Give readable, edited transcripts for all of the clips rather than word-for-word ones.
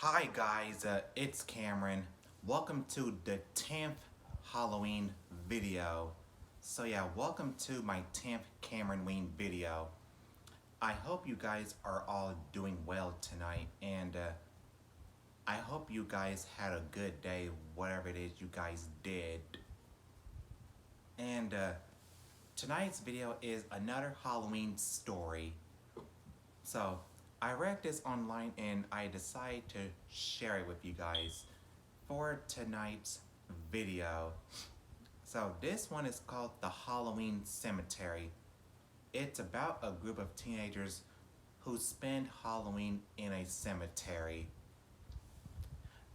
Hi guys, it's Cameron. Welcome to the 10th Halloween video. So yeah, welcome to my 10th Cameron Ween video. I hope you guys are all doing well tonight, and I hope you guys had a good day, whatever it is you guys did. And tonight's video is another Halloween story. So I read this online and I decided to share it with you guys for tonight's video. So this one is called The Halloween Cemetery. It's about a group of teenagers who spend Halloween in a cemetery.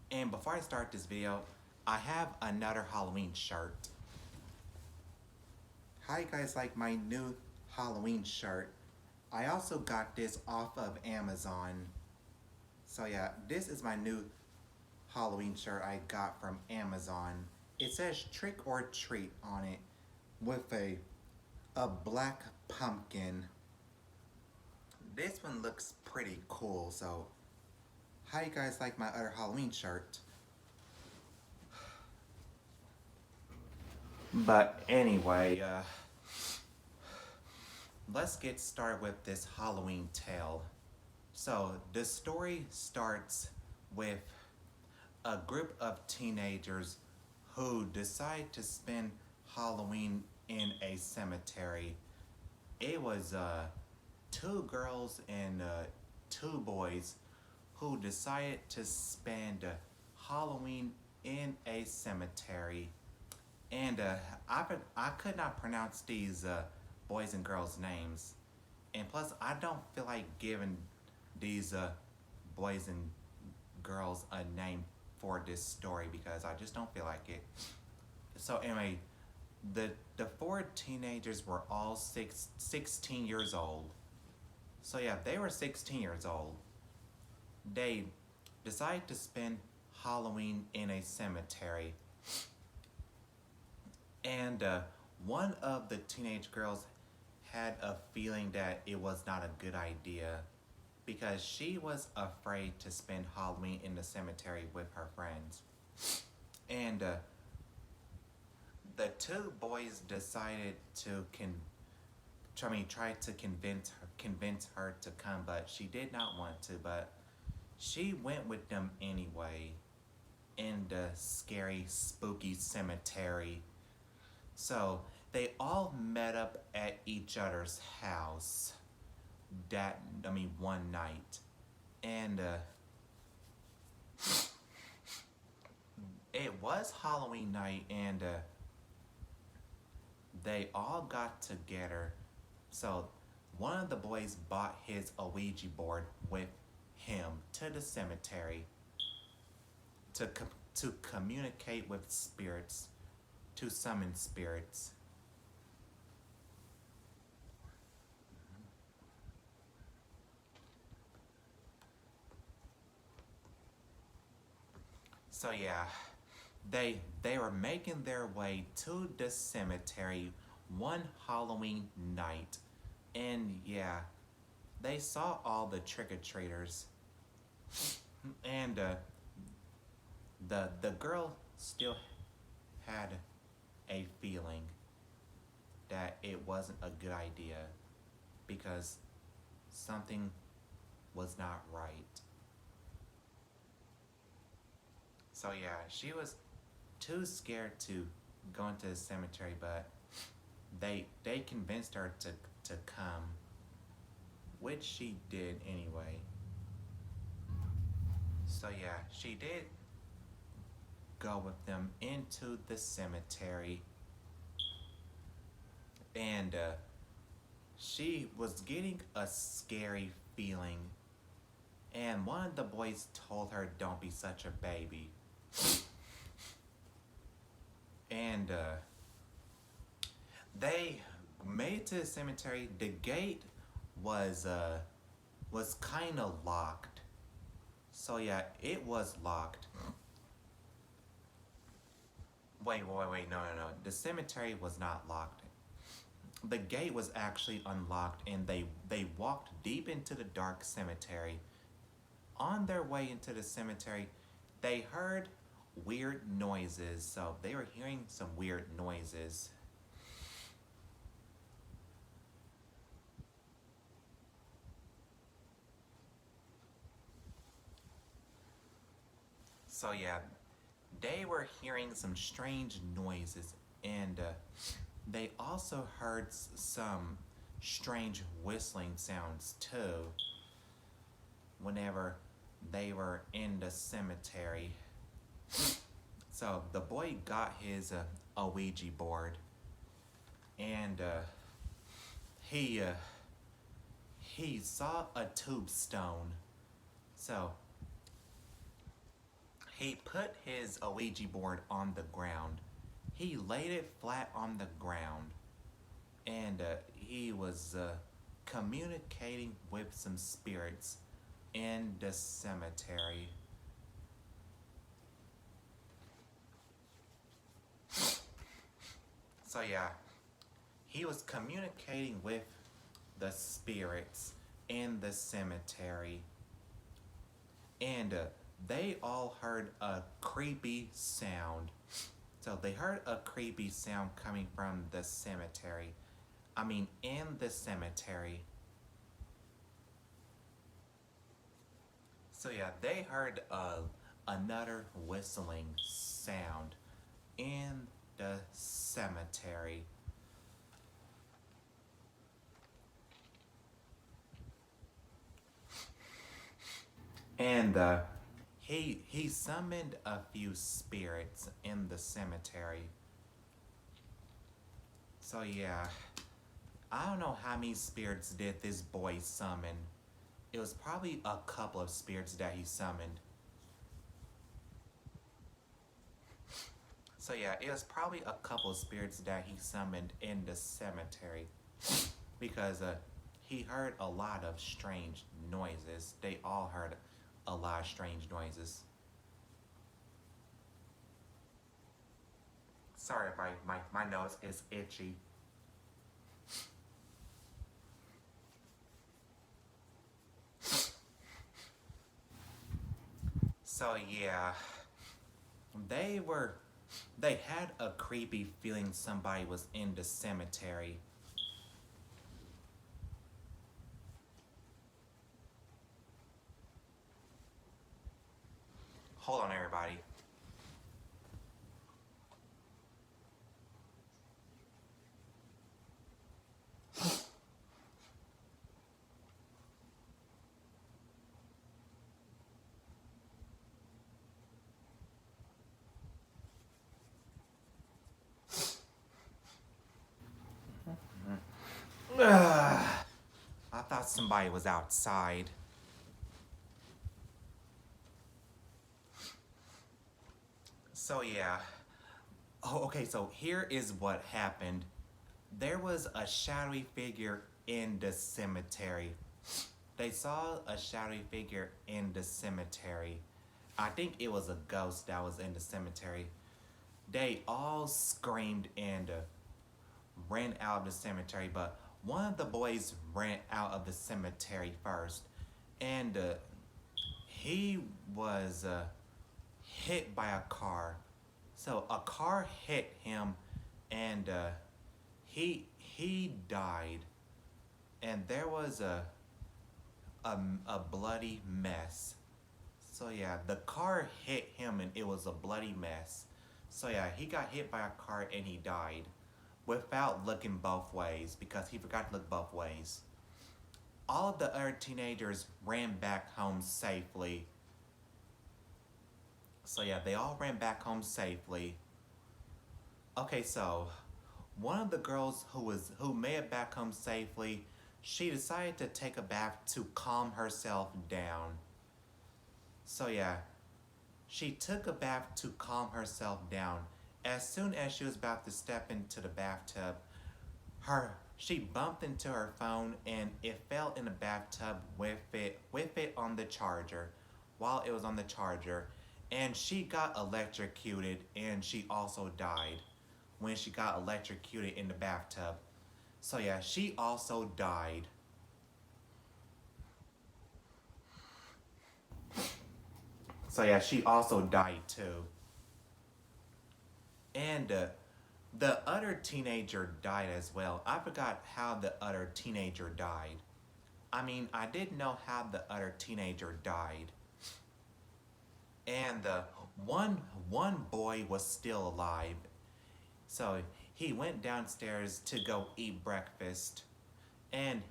And before I start this video, I have another Halloween shirt. How you guys like my new Halloween shirt? I also got this off of Amazon. So yeah, this is my new Halloween shirt I got from Amazon. It says trick or treat on it with a black pumpkin. This one looks pretty cool, so how you guys like my other Halloween shirt? But anyway, let's get started with this Halloween tale. So the story starts with a group of teenagers who decide to spend Halloween in a cemetery. It was two girls and two boys who decided to spend Halloween in a cemetery. And I could not pronounce these boys and girls' names. And plus, I don't feel like giving these boys and girls a name for this story because I just don't feel like it. So anyway, the four teenagers were all 16 years old. So yeah, they were 16 years old. They decided to spend Halloween in a cemetery. And one of the teenage girls had a feeling that it was not a good idea because she was afraid to spend Halloween in the cemetery with her friends. And the two boys decided to try to convince her to come, but she did not want to, but she went with them anyway in the scary, spooky cemetery. So they all met up at each other's house one night. And it was Halloween night, and they all got together. So one of the boys bought his Ouija board with him to the cemetery to communicate with spirits, to summon spirits. So yeah, they were making their way to the cemetery one Halloween night, and yeah, they saw all the trick-or-treaters, and the girl still had a feeling that it wasn't a good idea because something was not right. So yeah, she was too scared to go into the cemetery, but they convinced her to come, which she did anyway. So yeah, she did go with them into the cemetery, and she was getting a scary feeling, and one of the boys told her, "Don't be such a baby." And they made it to the cemetery. The gate was kind of locked. So yeah, it was locked. Wait, no. The cemetery was not locked. The gate was actually unlocked, and they walked deep into the dark cemetery on their way into the cemetery, they heard weird noises. So they were hearing some weird noises. So yeah, they were hearing some strange noises, and they also heard some strange whistling sounds too whenever they were in the cemetery. So the boy got his Ouija board, and he uh, he saw a tombstone. So he put his Ouija board on the ground. He laid it flat on the ground, and he was communicating with some spirits in the cemetery. So yeah, he was communicating with the spirits in the cemetery, and they all heard a creepy sound. So they heard a creepy sound coming from the cemetery. I mean, in the cemetery. So yeah, they heard another whistling sound in the cemetery. And he summoned a few spirits in the cemetery. So yeah, I don't know how many spirits did this boy summon. It was probably a couple of spirits that he summoned. So yeah, it was probably a couple of spirits that he summoned in the cemetery, because he heard a lot of strange noises. They all heard a lot of strange noises. Sorry if my nose is itchy. So yeah, they were they had a creepy feeling somebody was in the cemetery. Hold on, everybody. I thought somebody was outside. So yeah. Oh, okay, so here is what happened. There was a shadowy figure in the cemetery. They saw a shadowy figure in the cemetery. I think it was a ghost that was in the cemetery. They all screamed and ran out of the cemetery, but one of the boys ran out of the cemetery first, and he was hit by a car. So a car hit him, and he died, and there was a bloody mess. So yeah, the car hit him, and it was a bloody mess. So yeah, he got hit by a car and he died without looking both ways, because he forgot to look both ways. All of the other teenagers ran back home safely. So yeah, they all ran back home safely. Okay, so one of the girls who made it back home safely, she decided to take a bath to calm herself down. So yeah, she took a bath to calm herself down. As soon as she was about to step into the bathtub, she bumped into her phone and it fell in the bathtub with it on the charger, while it was on the charger, and she got electrocuted, and she also died when she got electrocuted in the bathtub. So yeah, she also died. So yeah, she also died too. And the other teenager died as well. I forgot how the other teenager died. I mean, I didn't know how the other teenager died. And the one boy was still alive. So he went downstairs to go eat breakfast. And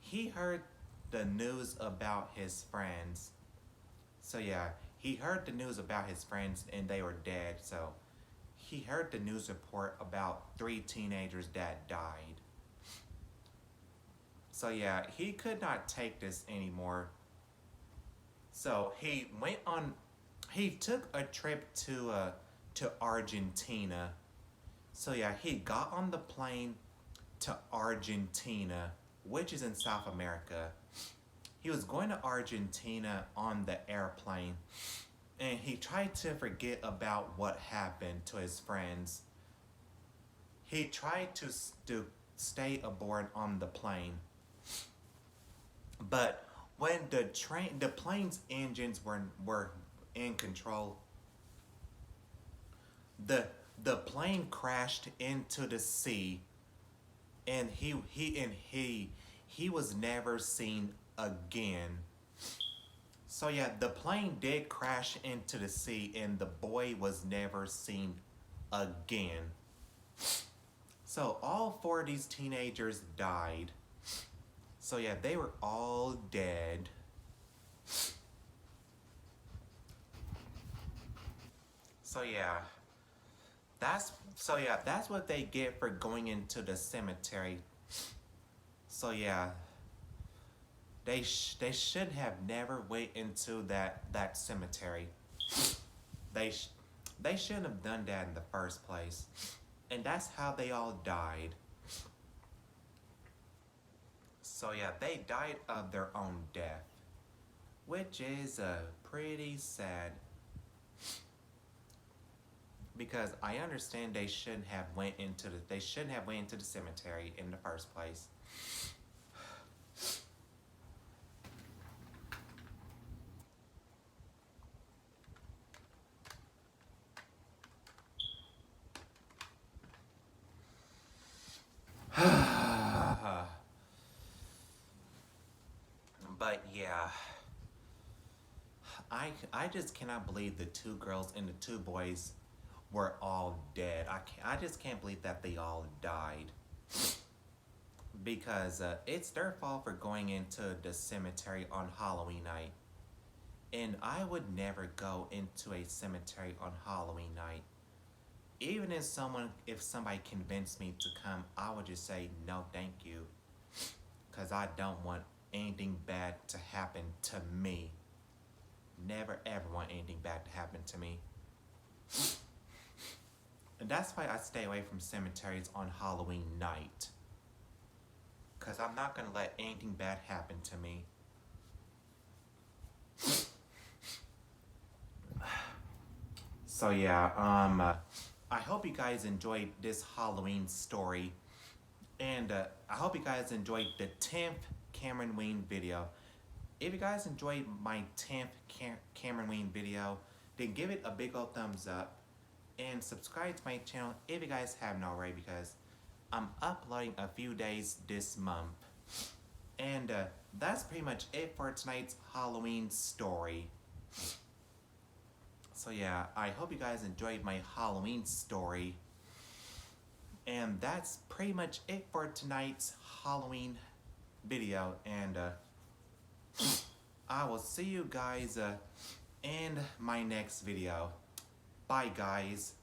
he heard the news about his friends. So yeah, he heard the news about his friends and they were dead. So he heard the news report about 3 teenagers that died. So yeah, he could not take this anymore. So he took a trip to Argentina. So yeah, he got on the plane to Argentina, which is in South America. He was going to Argentina on the airplane, and he tried to forget about what happened to his friends. He tried to stay aboard on the plane, but when the plane's engines were in control, the plane crashed into the sea, and he was never seen again. So yeah, the plane did crash into the sea, and the boy was never seen again. So all 4 of these teenagers died. So yeah, they were all dead. So yeah, that's what they get for going into the cemetery. So yeah, they should have never went into that cemetery. They they shouldn't have done that in the first place. And that's how they all died. So yeah, they died of their own death, which is pretty sad. Because I understand they shouldn't have went into the cemetery in the first place. But yeah, I just cannot believe the 2 girls and the 2 boys were all dead. I just can't believe that they all died. Because it's their fault for going into the cemetery on Halloween night. And I would never go into a cemetery on Halloween night. Even if somebody convinced me to come, I would just say no thank you. Because I don't want anything bad to happen to me. Never ever want anything bad to happen to me. And that's why I stay away from cemeteries on Halloween night. Because I'm not going to let anything bad happen to me. So yeah, I hope you guys enjoyed this Halloween story. And I hope you guys enjoyed the 10th Cameron Ween video. If you guys enjoyed my 10th Cameron Ween video, then give it a big old thumbs up. And subscribe to my channel if you guys haven't already, because I'm uploading a few days this month. And that's pretty much it for tonight's Halloween story. So yeah, I hope you guys enjoyed my Halloween story. And that's pretty much it for tonight's Halloween video. And I will see you guys in my next video. Bye guys.